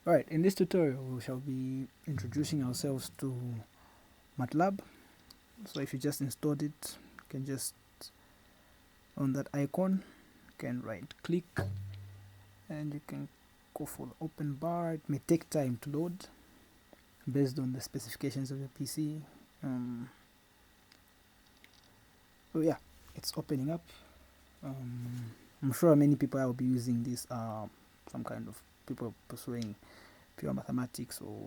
Alright, in this tutorial we shall be introducing ourselves to Matlab. So if you just installed it, you can just on that icon, you can right click and you can go for the open bar. It may take time to load based on the specifications of your PC. So yeah, it's opening up. I'm sure many people will be using this some kind of people pursuing pure mathematics or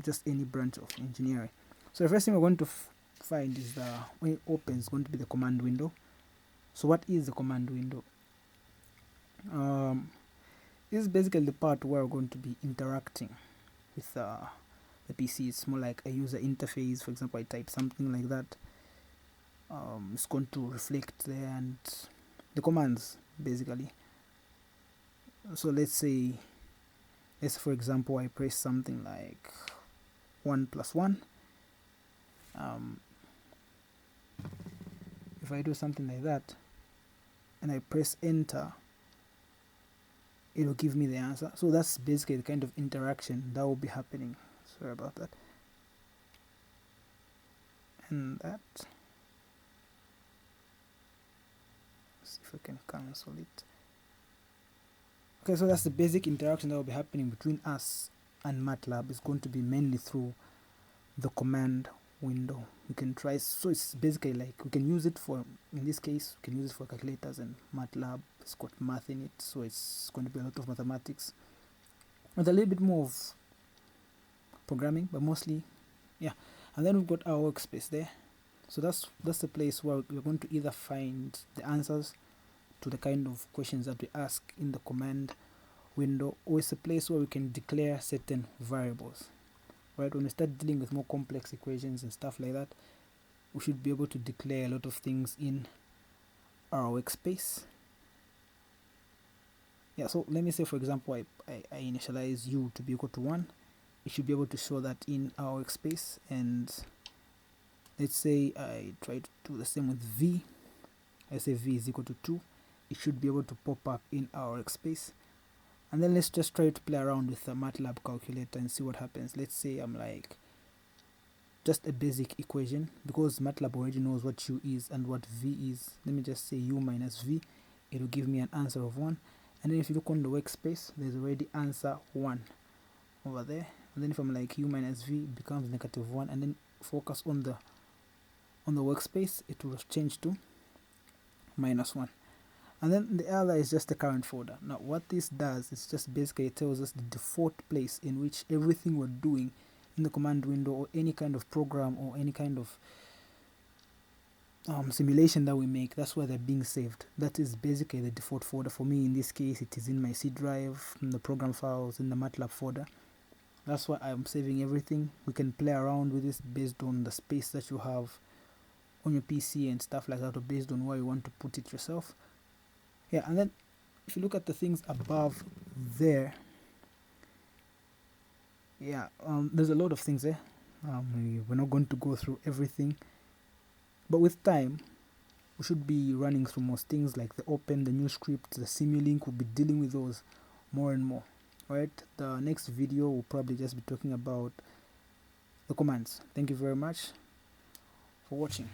just any branch of engineering. So the first thing we're going to find is when it opens, going to be the command window. So what is the command window? This is basically the part where we're going to be interacting with the PC. It's more like a user interface. For example, I type something like that. It's going to reflect there and the commands basically. So let's say, for example, I press something like 1 plus 1. If I do something like that and I press enter, it will give me the answer. So that's basically the kind of interaction that will be happening. Sorry about that. And that, let's see if I can cancel it. Okay, so that's the basic interaction that will be happening between us and Matlab. It's going to be mainly through the command window. You can try, so it's basically like we can use it for, in this case we can use it for calculators, and Matlab it's got math in it, so it's going to be a lot of mathematics with a little bit more of programming, but mostly yeah. And then we've got our workspace there. So that's the place where we're going to either find the answers to the kind of questions that we ask in the command window, or it's a place where we can declare certain variables. Right, when we start dealing with more complex equations and stuff like that, we should be able to declare a lot of things in our workspace. Yeah, so let me say for example I initialize u to be equal to 1. It should be able to show that in our workspace. And let's say I try to do the same with v. I say v is equal to 2. It should be able to pop up in our workspace. And then let's just try to play around with the Matlab calculator and see what happens. Let's say I'm like just a basic equation, because Matlab already knows what u is and what v is. Let me just say u minus v. It will give me an answer of 1. And then if you look on the workspace, there's already answer 1 over there. And then if I'm like u minus v, it becomes negative 1. And then focus on the workspace, it will change to minus 1. And then the other is just the current folder. Now what this does is just basically tells us the default place in which everything we're doing in the command window, or any kind of program or any kind of simulation that we make, that's where they're being saved. That is basically the default folder. For me in this case, it is in my C drive, in the program files, in the Matlab folder. That's why I'm saving everything. We can play around with this based on the space that you have on your PC and stuff like that, or based on where you want to put it yourself. Yeah, and then if you look at the things above there, yeah, there's a lot of things there. We're not going to go through everything, but with time we should be running through most things, like the open, the new script, the simulink. We'll be dealing with those more and more. Right, the next video will probably just be talking about the commands. Thank you very much for watching.